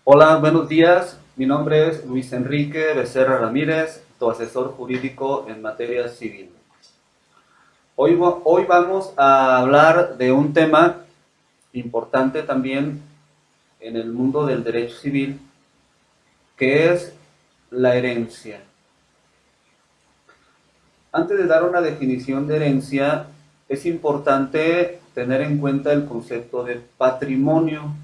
Hola, buenos días. Mi nombre es Luis Enrique Becerra Ramírez, tu asesor jurídico en materia civil. Hoy vamos a hablar de un tema importante también en el mundo del derecho civil, que es la herencia. Antes de dar una definición de herencia, es importante tener en cuenta el concepto de patrimonio.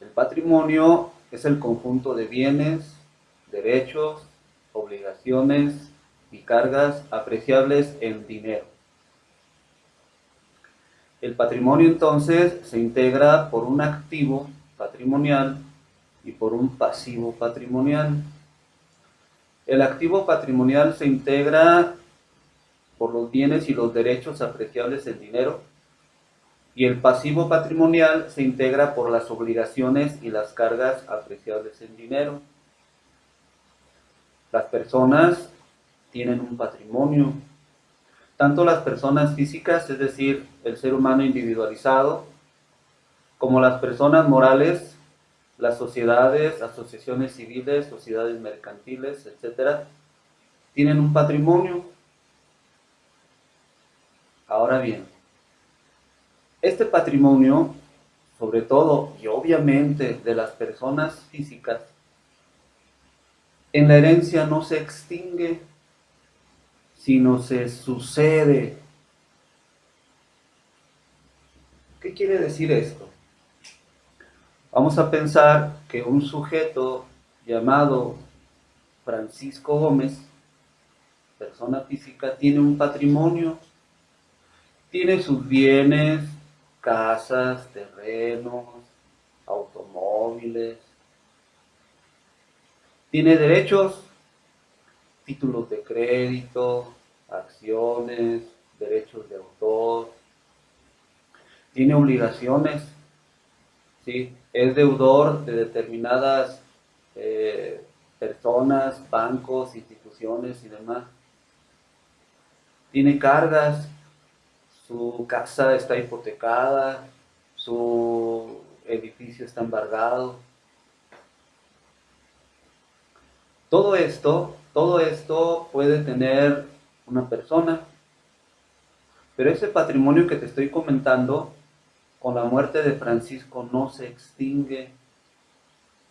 El patrimonio es el conjunto de bienes, derechos, obligaciones y cargas apreciables en dinero. El patrimonio entonces se integra por un activo patrimonial y por un pasivo patrimonial. El activo patrimonial se integra por los bienes y los derechos apreciables en dinero, y el pasivo patrimonial se integra por las obligaciones y las cargas apreciables en dinero. Las personas tienen un patrimonio, tanto las personas físicas, es decir, el ser humano individualizado, como las personas morales, las sociedades, asociaciones civiles, sociedades mercantiles, etcétera, tienen un patrimonio. Ahora bien, este patrimonio, sobre todo y obviamente de las personas físicas, en la herencia no se extingue, sino se sucede. ¿Qué quiere decir esto? Vamos a pensar que un sujeto llamado Francisco Gómez, persona física, tiene un patrimonio, tiene sus bienes, casas, terrenos, automóviles, tiene derechos, títulos de crédito, acciones, derechos de autor, tiene obligaciones, ¿sí? Es deudor de determinadas personas, bancos, instituciones y demás. Tiene cargas, su casa está hipotecada, su edificio está embargado. Todo esto puede tener una persona, pero ese patrimonio que te estoy comentando, con la muerte de Francisco no se extingue,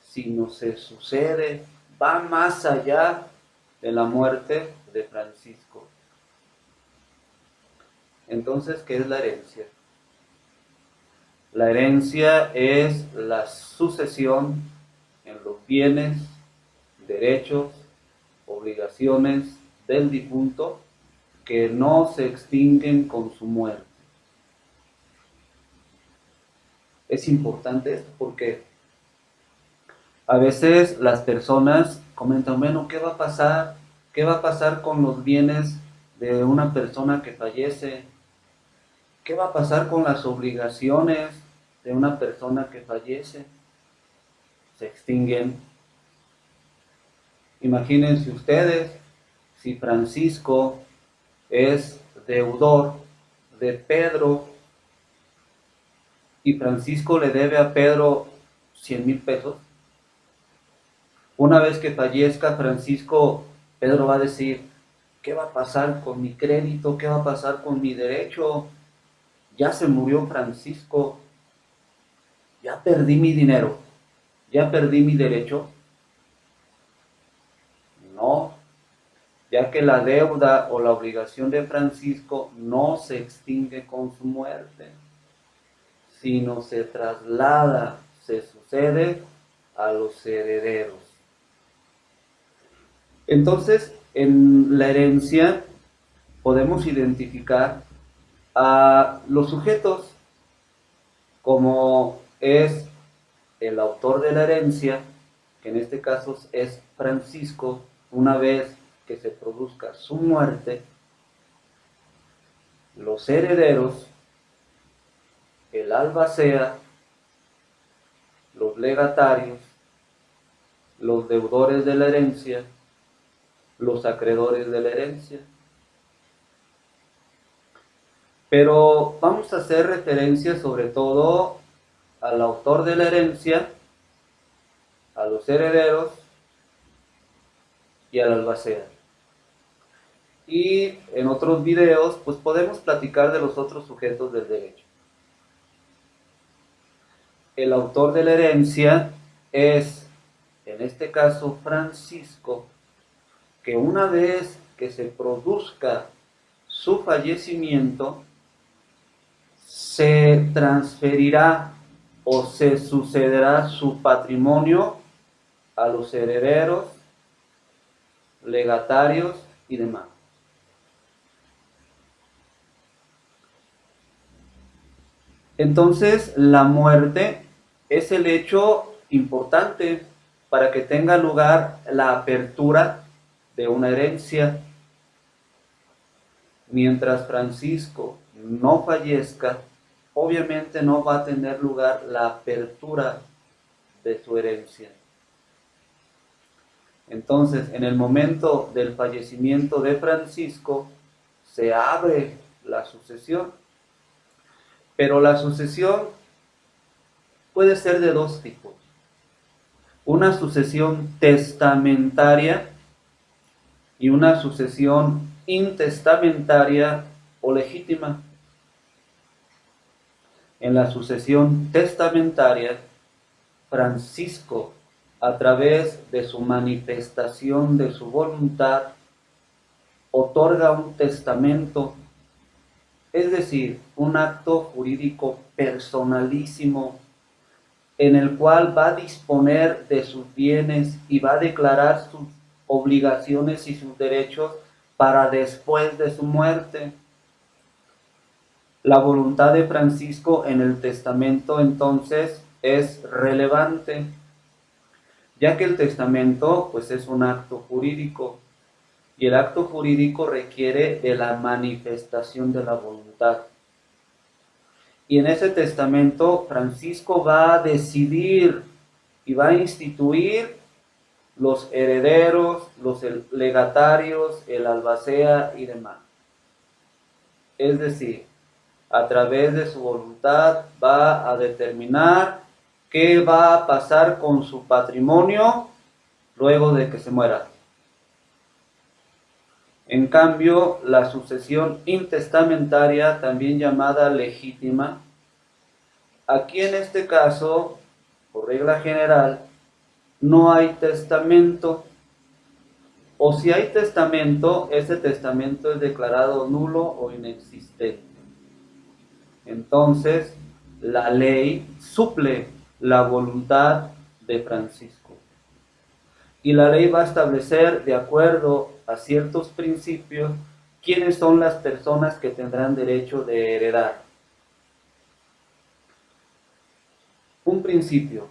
sino se sucede, va más allá de la muerte de Francisco. Entonces, ¿qué es la herencia? La herencia es la sucesión en los bienes, derechos, obligaciones del difunto que no se extinguen con su muerte. Es importante esto porque a veces las personas comentan, bueno, ¿qué va a pasar? ¿Qué va a pasar con los bienes de una persona que fallece? ¿Qué va a pasar con las obligaciones de una persona que fallece? Se extinguen. Imagínense ustedes, si Francisco es deudor de Pedro y Francisco le debe a Pedro 100,000 pesos, una vez que fallezca Francisco, Pedro va a decir, ¿qué va a pasar con mi crédito? ¿Qué va a pasar con mi derecho? Ya se murió Francisco, ya perdí mi dinero, ya perdí mi derecho. No, ya que la deuda o la obligación de Francisco no se extingue con su muerte, sino se traslada, se sucede a los herederos. Entonces, en la herencia podemos identificar a los sujetos como es el autor de la herencia, que en este caso es Francisco. Una vez que se produzca su muerte, los herederos, el albacea, los legatarios, los deudores de la herencia, los acreedores de la herencia. Pero vamos a hacer referencia sobre todo al autor de la herencia, a los herederos y al albacea. Y en otros videos, pues podemos platicar de los otros sujetos del derecho. El autor de la herencia es, en este caso, Francisco, que una vez que se produzca su fallecimiento, se transferirá o se sucederá su patrimonio a los herederos, legatarios y demás. Entonces, la muerte es el hecho importante para que tenga lugar la apertura de una herencia. Mientras Francisco no fallezca, obviamente no va a tener lugar la apertura de su herencia. Entonces, en el momento del fallecimiento de Francisco, se abre la sucesión. Pero la sucesión puede ser de dos tipos. Una sucesión testamentaria y una sucesión intestamentaria o legítima. En la sucesión testamentaria, Francisco, a través de su manifestación de su voluntad, otorga un testamento, es decir, un acto jurídico personalísimo, en el cual va a disponer de sus bienes y va a declarar sus obligaciones y sus derechos para después de su muerte. La voluntad de Francisco en el testamento entonces es relevante, ya que el testamento pues es un acto jurídico y el acto jurídico requiere de la manifestación de la voluntad. Y en ese testamento Francisco va a decidir y va a instituir los herederos, los legatarios, el albacea y demás. Es decir, a través de su voluntad va a determinar qué va a pasar con su patrimonio luego de que se muera. En cambio, la sucesión intestamentaria, también llamada legítima, aquí en este caso, por regla general, no hay testamento, o si hay testamento, ese testamento es declarado nulo o inexistente. Entonces, la ley suple la voluntad de Francisco. Y la ley va a establecer, de acuerdo a ciertos principios, quiénes son las personas que tendrán derecho de heredar. Un principio: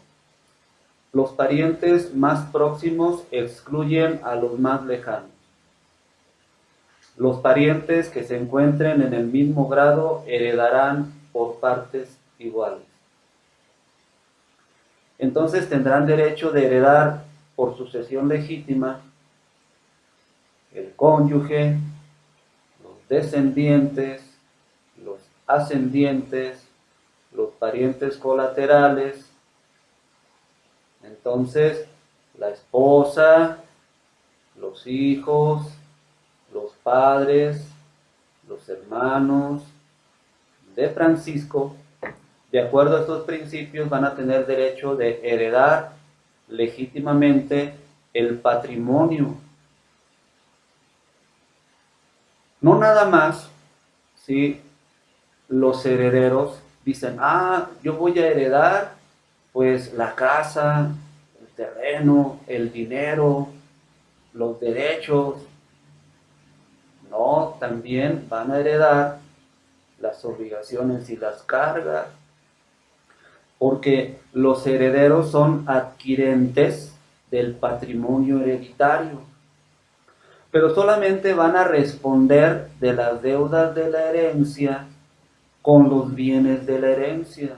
los parientes más próximos excluyen a los más lejanos. Los parientes que se encuentren en el mismo grado heredarán por partes iguales. Entonces tendrán derecho de heredar por sucesión legítima el cónyuge, los descendientes, los ascendientes, los parientes colaterales. Entonces, la esposa, los hijos, los padres, los hermanos de Francisco, de acuerdo a estos principios, van a tener derecho de heredar legítimamente el patrimonio. No nada más si los herederos dicen, yo voy a heredar pues la casa, el terreno, el dinero, los derechos. No, también van a heredar las obligaciones y las cargas, porque los herederos son adquirentes del patrimonio hereditario, pero solamente van a responder de las deudas de la herencia con los bienes de la herencia.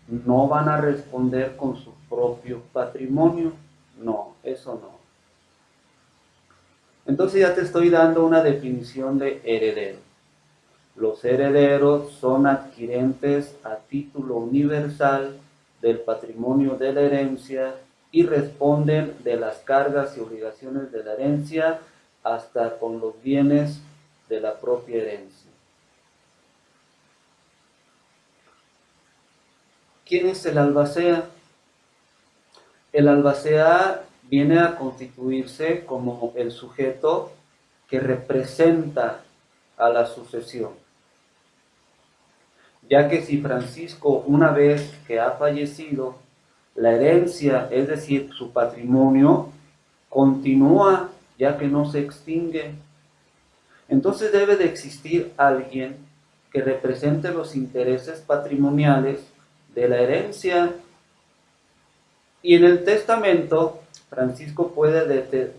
No van a responder con su propio patrimonio. No, eso no. Entonces ya te estoy dando una definición de heredero. Los herederos son adquirentes a título universal del patrimonio de la herencia y responden de las cargas y obligaciones de la herencia hasta con los bienes de la propia herencia. ¿Quién es el albacea? El albacea viene a constituirse como el sujeto que representa a la sucesión, ya que si Francisco, una vez que ha fallecido, la herencia, es decir, su patrimonio, continúa, ya que no se extingue, entonces debe de existir alguien que represente los intereses patrimoniales de la herencia. Y en el testamento, Francisco puede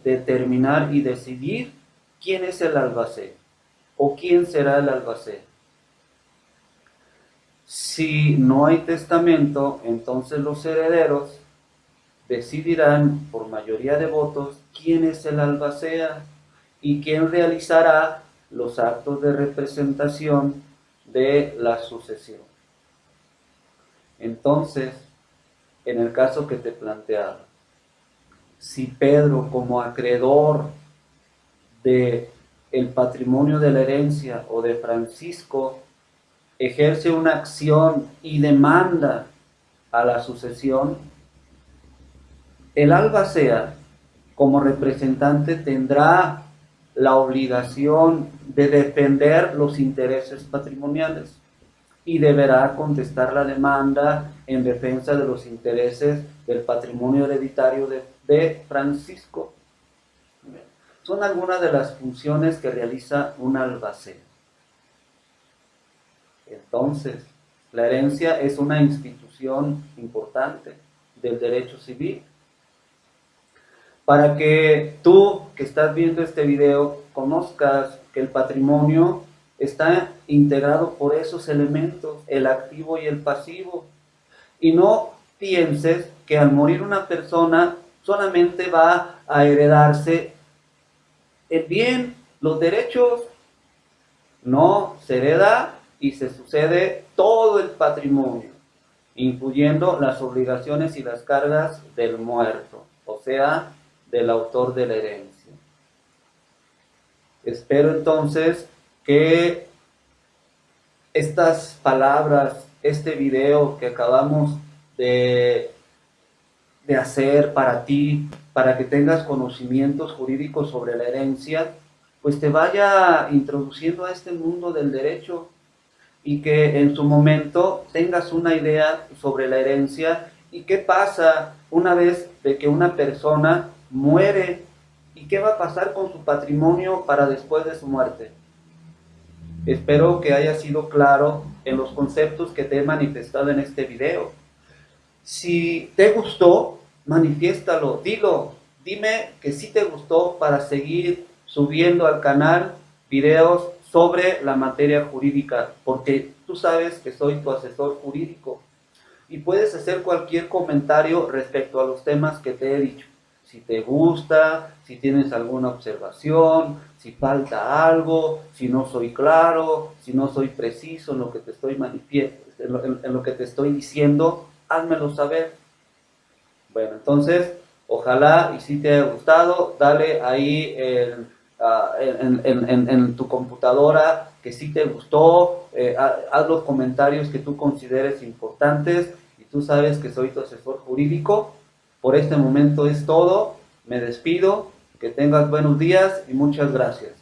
determinar y decidir quién es el albacea o quién será el albacea. Si no hay testamento, entonces los herederos decidirán por mayoría de votos quién es el albacea y quién realizará los actos de representación de la sucesión. Entonces, en el caso que te planteaba, si Pedro, como acreedor de el patrimonio de la herencia o de Francisco, ejerce una acción y demanda a la sucesión, el albacea, como representante, tendrá la obligación de defender los intereses patrimoniales y deberá contestar la demanda en defensa de los intereses del patrimonio hereditario de Francisco. Son algunas de las funciones que realiza un albacea. Entonces, la herencia es una institución importante del derecho civil. Para que tú que estás viendo este video conozcas que el patrimonio está integrado por esos elementos, el activo y el pasivo. Y no pienses que al morir una persona solamente va a heredarse el bien, los derechos. No, se hereda y se sucede todo el patrimonio, incluyendo las obligaciones y las cargas del muerto, o sea, del autor de la herencia. Espero entonces que estas palabras, este video que acabamos de hacer para ti, para que tengas conocimientos jurídicos sobre la herencia, pues te vaya introduciendo a este mundo del derecho y que en su momento tengas una idea sobre la herencia y qué pasa una vez de que una persona muere y qué va a pasar con su patrimonio para después de su muerte. Espero que haya sido claro en los conceptos que te he manifestado en este video. Si te gustó, manifiéstalo, dime que sí te gustó para seguir subiendo al canal videos sobre la materia jurídica, porque tú sabes que soy tu asesor jurídico y puedes hacer cualquier comentario respecto a los temas que te he dicho. Si te gusta, si tienes alguna observación, si falta algo, si no soy claro, si no soy preciso en lo que te estoy en lo que te estoy diciendo, házmelo saber. Bueno, entonces, ojalá y si te haya gustado, dale ahí en tu computadora que si te gustó, haz los comentarios que tú consideres importantes y tú sabes que soy tu asesor jurídico. Por este momento es todo, me despido, que tengas buenos días y muchas gracias.